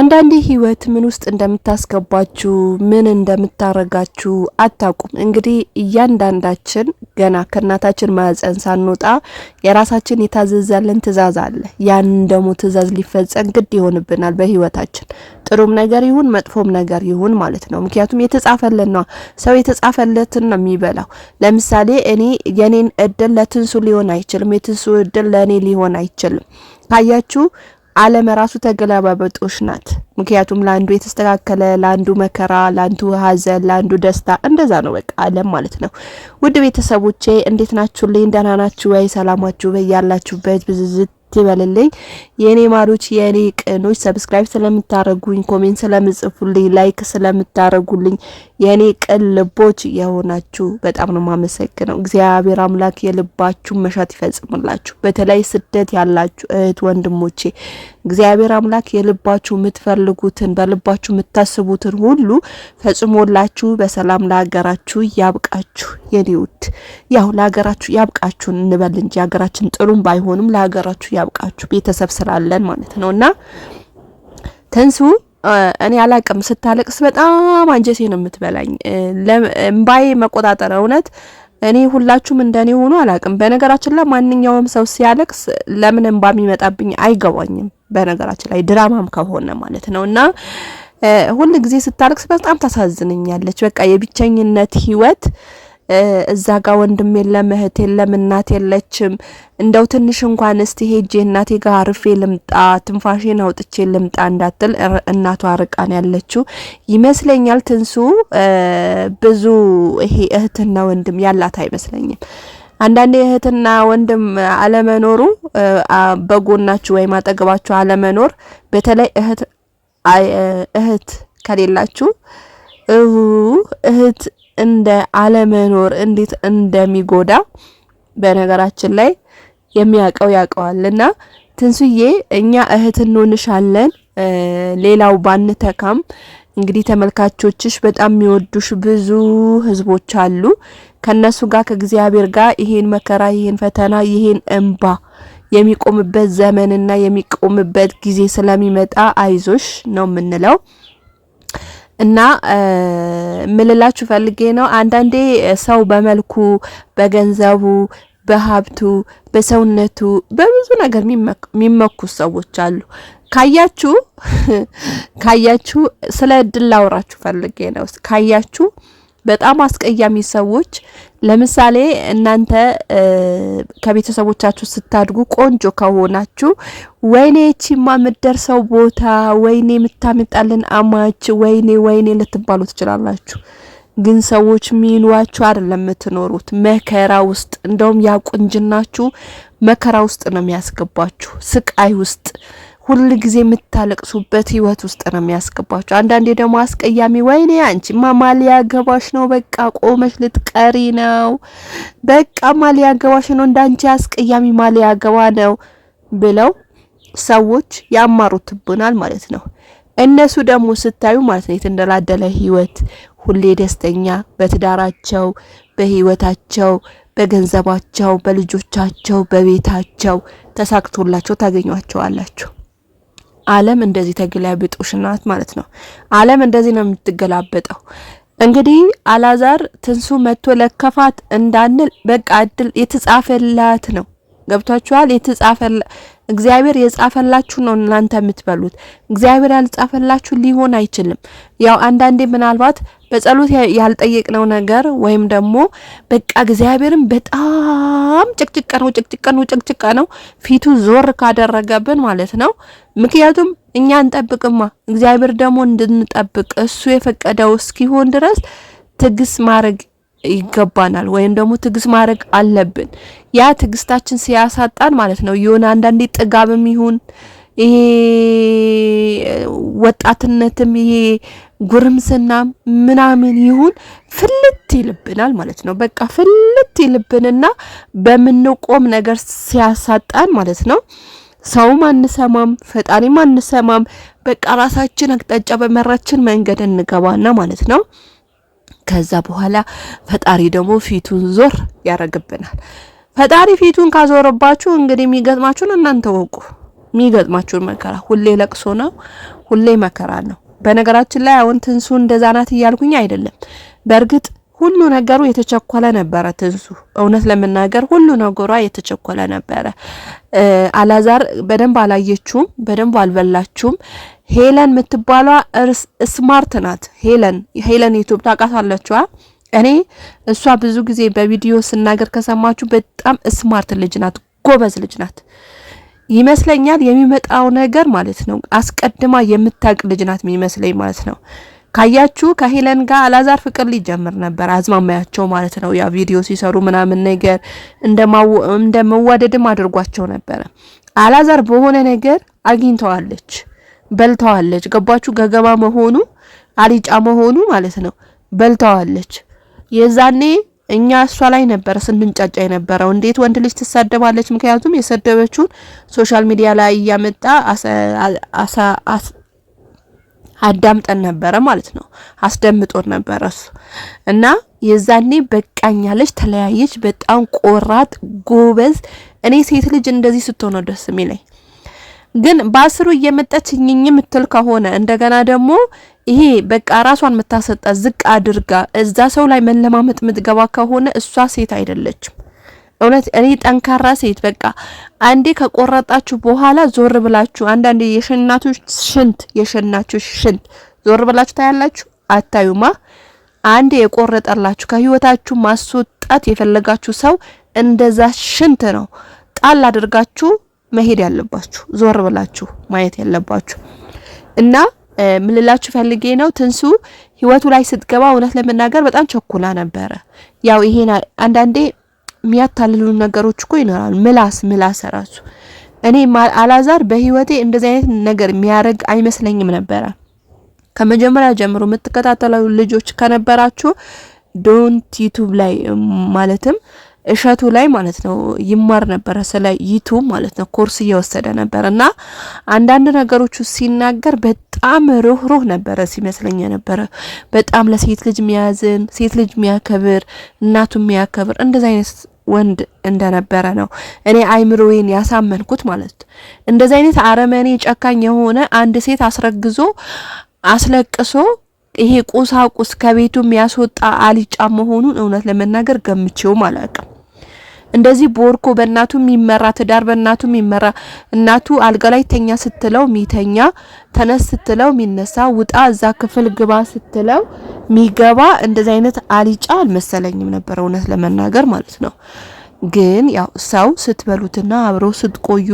አንዳንዴ ህይወት ምን ውስጥ እንደምታስገባችሁ ምን እንደምታረጋችሁ አታውቁም። እንግዲህ እያንዳንዳችን ገና ከእናታችን ማህፀን ሳንወጣ የራሳችን የታዘዘልን ትእዛዝ አለ። ያን ደግሞ ትእዛዝ ሊፈጸም ግድ ይሆንብናል በህይወታችን፣ ጥሩም ነገር ይሁን መጥፎም ነገር ይሁን ማለት ነው። ምክንያቱም የተጻፈልን ነው። ሰው የተጻፈለትን ነው የሚበላው። ለምሳሌ እኔ የኔን እድል ለትንሱ ሊሆን አይችልም፣ የትንሱ እድል ለኔ ሊሆን አይችልም። ካያችሁ ዓለም ራሱ ተገላባበጦሽ ናት። ምክንያቱም ለአንዱ የተስተካከለ ለአንዱ መከራ፣ ለአንዱ ሀዘን፣ ለአንዱ ደስታ፣ እንደዛ ነው በቃ ዓለም ማለት ነው። ውድ ቤተሰቦቼ እንዴት ናችሁልኝ? ደህና ናችሁ ወይ? ሰላማችሁ በያላችሁበት ብዝዝት ይበልልኝ። የኔ ማሮች የኔ ቅኖች ሰብስክራይብ ስለምታረጉኝ፣ ኮሜንት ስለምጽፉልኝ፣ ላይክ ስለምታረጉልኝ የኔ ቅን ልቦች የሆናችሁ በጣም ነው ማመሰግነው። እግዚአብሔር አምላክ የልባችሁ መሻት ይፈጽምላችሁ። በተለይ ስደት ያላችሁ እህት ወንድሞቼ እግዚአብሔር አምላክ የልባችሁ የምትፈልጉትን በልባችሁ የምታስቡትን ሁሉ ፈጽሞላችሁ በሰላም ለሀገራችሁ ያብቃችሁ። የኔ ውድ ያው ለሀገራችሁ ያብቃችሁ እንበል እንጂ ሀገራችን ጥሩም ባይሆንም ለሀገራችሁ ያብቃችሁ ቤተሰብ ስላለን ማለት ነውና ተንሱ እኔ አላቅም ስታለቅስ በጣም አንጀቴ ነው የምትበላኝ። ለምባይ መቆጣጠር እውነት እኔ ሁላችሁም እንደኔ ሆኖ አላቅም። በነገራችን ላይ ማንኛውም ሰው ሲያለቅስ ለምን እንባ የሚመጣብኝ አይገባኝም። በነገራችን ላይ ድራማም ከሆነ ማለት ነውና ሁሉ ጊዜ ስታለቅስ በጣም ታሳዝነኛለች። በቃ የብቸኝነት ህይወት እዛ ጋር ወንድም የለም እህት የለም እናት የለችም። እንደው ትንሽ እንኳን እስቲ ሄጄ እናቴ ጋር አርፌ ልምጣ ትንፋሽን አውጥቼ ልምጣ እንዳትል እናቷ ርቃን ያለችው ይመስለኛል። ትንሱ ብዙ ይሄ እህትና ወንድም ያላት አይመስለኝም። አንዳንዴ እህትና ወንድም አለመኖሩ በጎናችሁ ወይ ማጠገባችሁ አለመኖር በተለይ እህት ከሌላችሁ እህት እንደ አለመኖር እንዴት እንደሚጎዳ በነገራችን ላይ የሚያቀው ያቀዋልና ትንሱዬ እኛ እህት እንሆንሻለን። ሌላው ባንተካም እንግዲህ ተመልካቾችሽ በጣም የሚወዱሽ ብዙ ህዝቦች አሉ። ከነሱ ጋር ከእግዚአብሔር ጋር ይሄን መከራ ይሄን ፈተና ይሄን እንባ የሚቆምበት ዘመንና የሚቆምበት ጊዜ ስለሚመጣ አይዞሽ ነው የምንለው። እና ምልላችሁ ፈልጌ ነው አንዳንዴ ሰው በመልኩ በገንዘቡ በሀብቱ በሰውነቱ በብዙ ነገር የሚመኩ ሰዎች አሉ። ካያችሁ ስለ እድል ላውራችሁ ፈልጌ ነው። ካያችሁ በጣም አስቀያሚ ሰዎች ለምሳሌ እናንተ ከቤተሰቦቻችሁ ስታድጉ ቆንጆ ከሆናችሁ ወይኔ እቺማ ምደርሰው ቦታ ወይኔ ምታመጣልን አማች ወይኔ ልትባሉ ትችላላችሁ። ግን ሰዎች ሚሏችሁ አይደለም የምትኖሩት መከራ ውስጥ። እንደውም ያቁንጅናችሁ መከራ ውስጥ ነው የሚያስገባችሁ፣ ስቃይ ውስጥ ሁሉ ጊዜ የምታለቅሱበት ህይወት ውስጥ ነው የሚያስገባችሁ። አንዳንዴ ደግሞ አስቀያሚ ወይኔ አንቺማ ማሊያ ገባሽ ነው በቃ ቆመሽ ልትቀሪ ነው፣ በቃ ማሊያ ገባሽ ነው እንዳንቺ አስቀያሚ ማሊያ ገባ ነው ብለው ሰዎች ያማሩትብናል ማለት ነው። እነሱ ደግሞ ስታዩ ማለት ነው የተንደላደለ ህይወት ሁሌ ደስተኛ በትዳራቸው በህይወታቸው በገንዘባቸው በልጆቻቸው በቤታቸው ተሳክቶላቸው ታገኟቸዋላችሁ። ዓለም እንደዚህ ተገላብጦሽ ናት ማለት ነው። ዓለም እንደዚህ ነው የምትገላበጠው። እንግዲህ አላዛር ትንሱ መጥቶ ለከፋት እንዳንል በቃ እድል የተጻፈላት ነው። ገብታችኋል? እግዚአብሔር የጻፈላችሁ ነው እናንተ የምትበሉት። እግዚአብሔር ያልጻፈላችሁ ሊሆን አይችልም። ያው አንዳንዴ ምናልባት በጸሎት ያልጠየቅነው ነገር ወይም ደግሞ በቃ እግዚአብሔርን በጣም ጭቅጭቅ ነው ፊቱ ዞር ካደረገብን ማለት ነው። ምክንያቱም እኛ እንጠብቅማ እግዚአብሔር ደግሞ እንድንጠብቅ እሱ የፈቀደው እስኪሆን ድረስ ትግስ ማድረግ ይገባናል ወይም ደግሞ ትግስ ማድረግ አለብን። ያ ትግስታችን ሲያሳጣን ማለት ነው የሆነ አንዳንዴ ጥጋብም ይሁን ይሄ ወጣትነትም ይሄ ጉርምስና ምናምን ይሁን ፍልት ይልብናል ማለት ነው። በቃ ፍልት ይልብንና በምንቆም ነገር ሲያሳጣን ማለት ነው ሰውም አንሰማም ፈጣሪም አንሰማም። በቃ ራሳችን አቅጣጫ በመራችን መንገድ እንገባና ማለት ነው ከዛ በኋላ ፈጣሪ ደግሞ ፊቱን ዞር ያረግብናል። ፈጣሪ ፊቱን ካዞረባችሁ እንግዲህ የሚገጥማችሁን እናንተ ወቁ። የሚገጥማችሁን መከራ ሁሌ ለቅሶ ነው፣ ሁሌ መከራ ነው። በነገራችን ላይ አሁን ትንሱ እንደዛ ናት እያልኩኝ አይደለም። በእርግጥ ሁሉ ነገሩ የተቸኮለ ነበረ። ትንሱ እውነት ለመናገር ሁሉ ነገሯ የተቸኮለ ነበረ። አላዛር በደንብ አላየችውም፣ በደንብ አልበላችውም። ሄለን የምትባሏ ስማርት ናት። ሄለን ዩቲዩብ ታውቃታላችሁ? እኔ እሷ ብዙ ጊዜ በቪዲዮ ስናገር ከሰማችሁ በጣም ስማርት ልጅ ናት፣ ጎበዝ ልጅ ናት ይመስለኛል። የሚመጣው ነገር ማለት ነው አስቀድማ የምታውቅ ልጅ ናት የሚመስለኝ ማለት ነው። ካያችሁ ከሄለን ጋር አላዛር ፍቅር ሊጀምር ነበር አዝማማያቸው ማለት ነው። ያ ቪዲዮ ሲሰሩ ምናምን ነገር እንደመዋደድም አድርጓቸው ነበር። አላዛር በሆነ ነገር አግኝተዋለች፣ በልተዋለች። ገባችሁ? ገገማ መሆኑ አሊጫ መሆኑ ማለት ነው በልተዋለች። የዛኔ እኛ እሷ ላይ ነበር ስንንጫጫ የነበረው። እንዴት ወንድ ልጅ ትሳደባለች? ምክንያቱም የሰደበችውን ሶሻል ሚዲያ ላይ እያመጣ አዳምጠን ነበረ ማለት ነው። አስደምጦን ነበረ እሱ እና የዛኔ በቃኛለች፣ ተለያየች። በጣም ቆራጥ ጎበዝ። እኔ ሴት ልጅ እንደዚህ ስትሆን ደስ የሚለኝ ግን በአስሩ እየመጣች እኝኝ ምትል ከሆነ እንደገና ደግሞ ይሄ በቃ ራሷን መታሰጣ ዝቅ አድርጋ እዛ ሰው ላይ መለማመጥ ምትገባ ከሆነ እሷ ሴት አይደለችም። እውነት እኔ ጠንካራ ሴት በቃ አንዴ ከቆረጣችሁ በኋላ ዞር ብላችሁ አንዳንዴ የሸናችሁ ሽንት ዞር ብላችሁ ታያላችሁ? አታዩማ። አንዴ የቆረጠላችሁ ከህይወታችሁ ማስወጣት የፈለጋችሁ ሰው እንደዛ ሽንት ነው ጣል አድርጋችሁ መሄድ ያለባችሁ፣ ዞር ብላችሁ ማየት ያለባችሁ። እና ምልላችሁ ፈልጌ ነው ትንሱ ህይወቱ ላይ ስትገባ እውነት ለመናገር በጣም ቸኩላ ነበረ። ያው ይሄን አንዳንዴ የሚያታልሉ ነገሮች እኮ ይኖራሉ። ምላስ ራሱ እኔ አላዛር በህይወቴ እንደዚህ አይነት ነገር የሚያረግ አይመስለኝም ነበረ። ከመጀመሪያ ጀምሮ የምትከታተሉ ልጆች ከነበራችሁ ዶንት ዩቲዩብ ላይ ማለትም እሸቱ ላይ ማለት ነው ይማር ነበር ስለ ዩቲዩብ ማለት ነው ኮርስ እየወሰደ ነበርና አንዳንድ ነገሮች ሲናገር በጣም ሩህሩህ ነበር ሲመስለኝ ነበር። በጣም ለሴት ልጅ የሚያዝን፣ ሴት ልጅ የሚያከብር፣ እናቱ የሚያከብር እንደዛ አይነት ወንድ እንደነበረ ነው እኔ አይምሮዬን ያሳመንኩት ማለት። እንደዛ አይነት አረመኔ ጨካኝ የሆነ አንድ ሴት አስረግዞ አስለቅሶ ይሄ ቁሳቁስ ከቤቱ የሚያስወጣ አሊጫ መሆኑን እውነት ለመናገር ገምቼው አላውቅም። እንደዚህ ቦርኮ በእናቱ የሚመራ ትዳር በእናቱ የሚመራ እናቱ አልጋ ላይ ተኛ ስትለው ሚተኛ፣ ተነስ ስትለው ሚነሳ፣ ውጣ እዛ ክፍል ግባ ስትለው ሚገባ እንደዚህ አይነት አሊጫ አልመሰለኝም ነበር እውነት ለመናገር ማለት ነው። ግን ያው ሰው ስትበሉትና አብሮ ስትቆዩ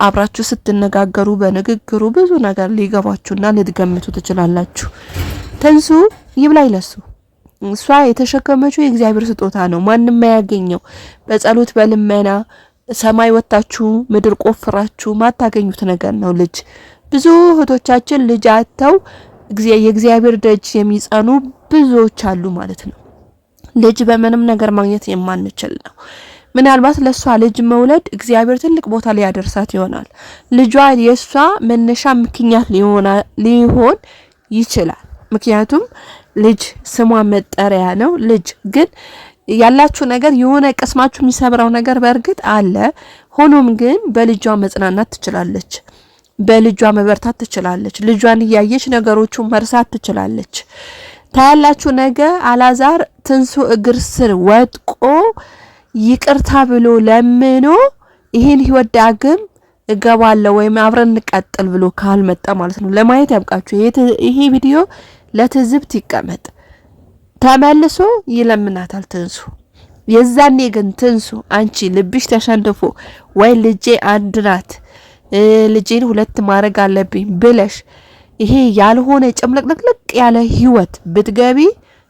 አብራችሁ ስትነጋገሩ በንግግሩ ብዙ ነገር ሊገባችሁና ልትገምቱ ትችላላችሁ። ትንሱ ይብላይ ለሱ እሷ የተሸከመችው የእግዚአብሔር ስጦታ ነው፣ ማንም ማያገኘው። በጸሎት በልመና ሰማይ ወጣችሁ ምድር ቆፍራችሁ ማታገኙት ነገር ነው ልጅ። ብዙ እህቶቻችን ልጅ አጥተው የእግዚአብሔር ደጅ የሚጸኑ ብዙዎች አሉ ማለት ነው። ልጅ በምንም ነገር ማግኘት የማንችል ነው። ምናልባት ለሷ ልጅ መውለድ እግዚአብሔር ትልቅ ቦታ ሊያደርሳት ይሆናል። ልጇ የሷ መነሻ ምክንያት ሊሆን ይችላል። ምክንያቱም ልጅ ስሟ መጠሪያ ነው። ልጅ ግን ያላችሁ ነገር የሆነ ቅስማችሁ የሚሰብረው ነገር በእርግጥ አለ። ሆኖም ግን በልጇ መጽናናት ትችላለች፣ በልጇ መበርታት ትችላለች። ልጇን እያየች ነገሮቹን መርሳት ትችላለች። ታያላችሁ ነገ አላዛር ትንሱ እግር ስር ወጥቆ ይቅርታ ብሎ ለምኖ ይሄን ህይወት ዳግም እገባለሁ ወይም አብረን እንቀጥል ብሎ ካልመጣ ማለት ነው ለማየት ያብቃችሁ። ይሄ ቪዲዮ ለትዝብት ይቀመጥ። ተመልሶ ይለምናታል ትንሱ። የዛኔ ግን ትንሱ አንቺ ልብሽ ተሸንፎ ወይ ልጄ አንድ ናት ልጄን ሁለት ማድረግ አለብኝ ብለሽ ይሄ ያልሆነ ጭምልቅልቅ ያለ ህይወት ብትገቢ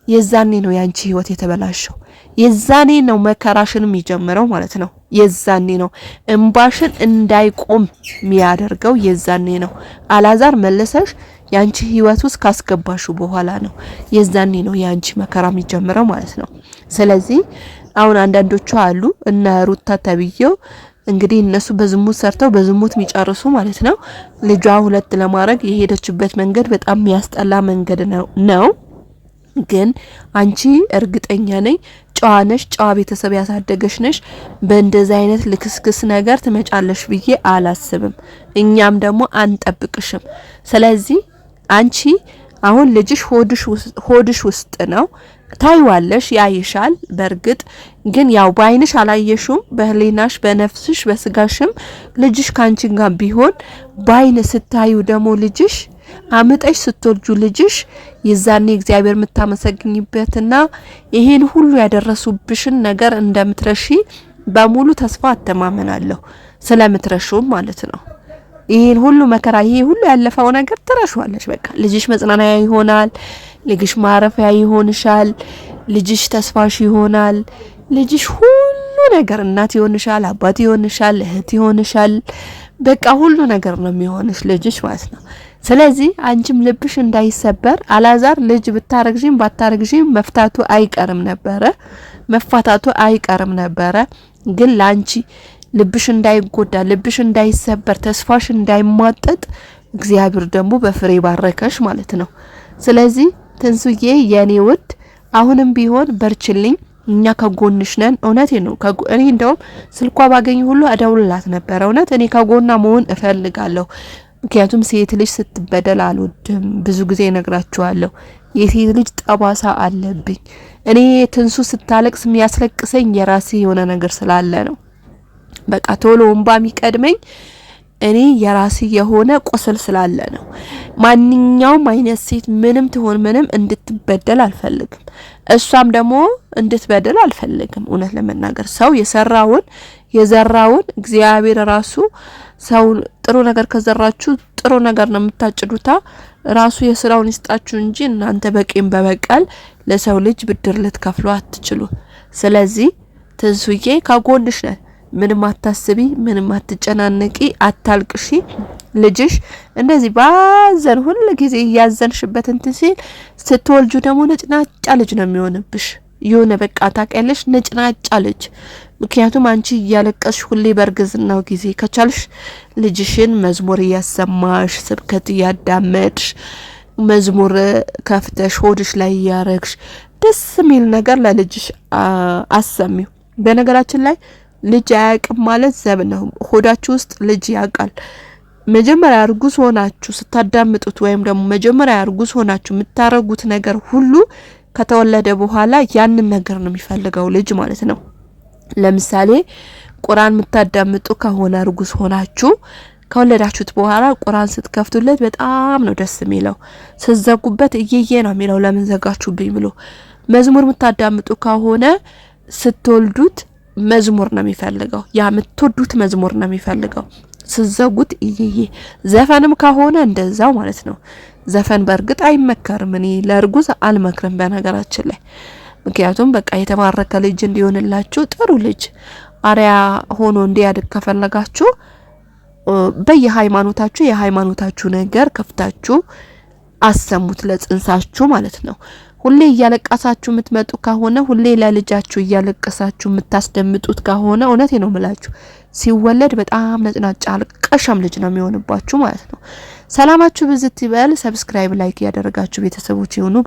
የዛኔ ነው ያንቺ ህይወት የተበላሸው። የዛኔ ነው መከራሽን የሚጀምረው ማለት ነው። የዛኔ ነው እንባሽን እንዳይቆም የሚያደርገው። የዛኔ ነው አላዛር መለሰሽ ያንቺ ህይወት ውስጥ ካስገባሹ በኋላ ነው የዛኔ ነው ያንቺ መከራ የሚጀምረው ማለት ነው። ስለዚህ አሁን አንዳንዶቹ አሉ እና ሩታ ተብየው እንግዲህ እነሱ በዝሙት ሰርተው በዝሙት የሚጨርሱ ማለት ነው። ልጇ ሁለት ለማድረግ የሄደችበት መንገድ በጣም የሚያስጠላ መንገድ ነው። ግን አንቺ እርግጠኛ ነኝ ጨዋ ነሽ፣ ጨዋ ቤተሰብ ያሳደገሽ ነሽ። በእንደዚህ አይነት ልክስክስ ነገር ትመጫለሽ ብዬ አላስብም። እኛም ደግሞ አንጠብቅሽም። ስለዚህ አንቺ አሁን ልጅሽ ሆድሽ ውስጥ ነው፣ ታይዋለሽ፣ ያይሻል። በእርግጥ ግን ያው በአይንሽ አላየሽውም፣ በህሊናሽ፣ በነፍስሽ፣ በስጋሽም ልጅሽ ካንቺ ጋር ቢሆን በአይን ስታዩ ደግሞ ልጅሽ አምጠሽ ስትወልጁ ልጅሽ የዛኔ እግዚአብሔር የምታመሰግኝበትና ይሄን ሁሉ ያደረሱብሽን ነገር እንደምትረሺ በሙሉ ተስፋ አተማመናለሁ። ስለምትረሹም ማለት ነው። ይሄን ሁሉ መከራ ይሄ ሁሉ ያለፈው ነገር ትረሻዋለሽ። በቃ ልጅሽ መጽናናያ ይሆናል፣ ልጅሽ ማረፊያ ይሆንሻል፣ ልጅሽ ተስፋሽ ይሆናል። ልጅሽ ሁሉ ነገር እናት ይሆንሻል፣ አባት ይሆንሻል፣ እህት ይሆንሻል። በቃ ሁሉ ነገር ነው የሚሆንሽ ልጅሽ ማለት ነው። ስለዚህ አንቺም ልብሽ እንዳይሰበር አላዛር ልጅ ብታረግጂም ባታረግጂም መፍታቱ አይቀርም ነበረ። ግን ላንቺ ልብሽ እንዳይጎዳ፣ ልብሽ እንዳይሰበር፣ ተስፋሽ እንዳይሟጠጥ እግዚአብሔር ደግሞ በፍሬ ባረከሽ ማለት ነው። ስለዚህ ትንሱዬ የኔ ውድ አሁንም ቢሆን በርችልኝ፣ እኛ ከጎንሽ ነን። እውነቴ ነው። እኔ እንደውም ስልኳ ባገኝ ሁሉ እደውልላት ነበር። እውነት እኔ ከጎና መሆን እፈልጋለሁ። ምክንያቱም ሴት ልጅ ስትበደል አልወድም። ብዙ ጊዜ እነግራችኋለሁ። የሴት ልጅ ጠባሳ አለብኝ። እኔ ትንሱ ስታለቅስ የሚያስለቅሰኝ የራሴ የሆነ ነገር ስላለ ነው። በቃ ቶሎ እንባ የሚቀድመኝ እኔ የራሴ የሆነ ቁስል ስላለ ነው። ማንኛውም አይነት ሴት ምንም ትሆን ምንም እንድትበደል አልፈልግም። እሷም ደግሞ እንድትበደል አልፈልግም። እውነት ለመናገር ሰው የዘራውን እግዚአብሔር ራሱ ሰው ጥሩ ነገር ከዘራችሁ ጥሩ ነገር ነው የምታጭዱታ። ራሱ የስራውን ይስጣችሁ እንጂ እናንተ በቂም በበቀል ለሰው ልጅ ብድር ልትከፍሉ አትችሉ። ስለዚህ ትንሱዬ ከጎንሽ ነን። ምንም አታስቢ፣ ምንም አትጨናነቂ፣ አታልቅሺ። ልጅሽ እንደዚህ ባዘን ሁሉ ጊዜ ያዘንሽበት እንትን ሲል ስትወልጁ ደግሞ ነጭናጫ ልጅ ነው የሚሆንብሽ። የሆነ በቃ ታውቂያለሽ፣ ነጭናጫ ልጅ። ምክንያቱም አንቺ እያለቀስሽ ሁሌ በርግዝናው ጊዜ ከቻልሽ ልጅሽን መዝሙር እያሰማሽ ስብከት እያዳመጥሽ መዝሙር ከፍተሽ ሆድሽ ላይ ያረግሽ ደስ የሚል ነገር ለልጅሽ አሰሚው። በነገራችን ላይ ልጅ አያውቅም ማለት ዘብ ነው። ሆዳችሁ ውስጥ ልጅ ያውቃል። መጀመሪያ እርጉዝ ሆናችሁ ስታዳምጡት ወይም ደግሞ መጀመሪያ እርጉዝ ሆናችሁ የምታረጉት ነገር ሁሉ ከተወለደ በኋላ ያንን ነገር ነው የሚፈልገው ልጅ ማለት ነው። ለምሳሌ ቁርአን የምታዳምጡ ከሆነ እርጉዝ ሆናችሁ ከወለዳችሁት በኋላ ቁርአን ስትከፍቱለት በጣም ነው ደስ የሚለው። ስትዘጉበት እየየ ነው የሚለው ለምን ዘጋችሁብኝ ብሎ። መዝሙር የምታዳምጡ ከሆነ ስትወልዱት መዝሙር ነው የሚፈልገው። ያ የምትወዱት መዝሙር ነው የሚፈልገው። ስትዘጉት እየየ። ዘፈንም ከሆነ እንደዛው ማለት ነው። ዘፈን በእርግጥ አይመከርም። እኔ ለእርጉዝ አልመክርም በነገራችን ላይ። ምክንያቱም በቃ የተባረከ ልጅ እንዲሆንላችሁ ጥሩ ልጅ አሪያ ሆኖ እንዲያድግ ከፈለጋችሁ በየሃይማኖታችሁ የሃይማኖታችሁ ነገር ከፍታችሁ አሰሙት ለጽንሳችሁ ማለት ነው። ሁሌ እያለቀሳችሁ የምትመጡ ከሆነ ሁሌ ለልጃችሁ እያለቀሳችሁ የምታስደምጡት ከሆነ እውነቴ ነው የምላችሁ ሲወለድ በጣም ነጭናጫ አልቀሻም ልጅ ነው የሚሆንባችሁ ማለት ነው። ሰላማችሁ ብዝት ይበል። ሰብስክራይብ ላይክ ያደረጋችሁ ቤተሰቦች ይሁኑ።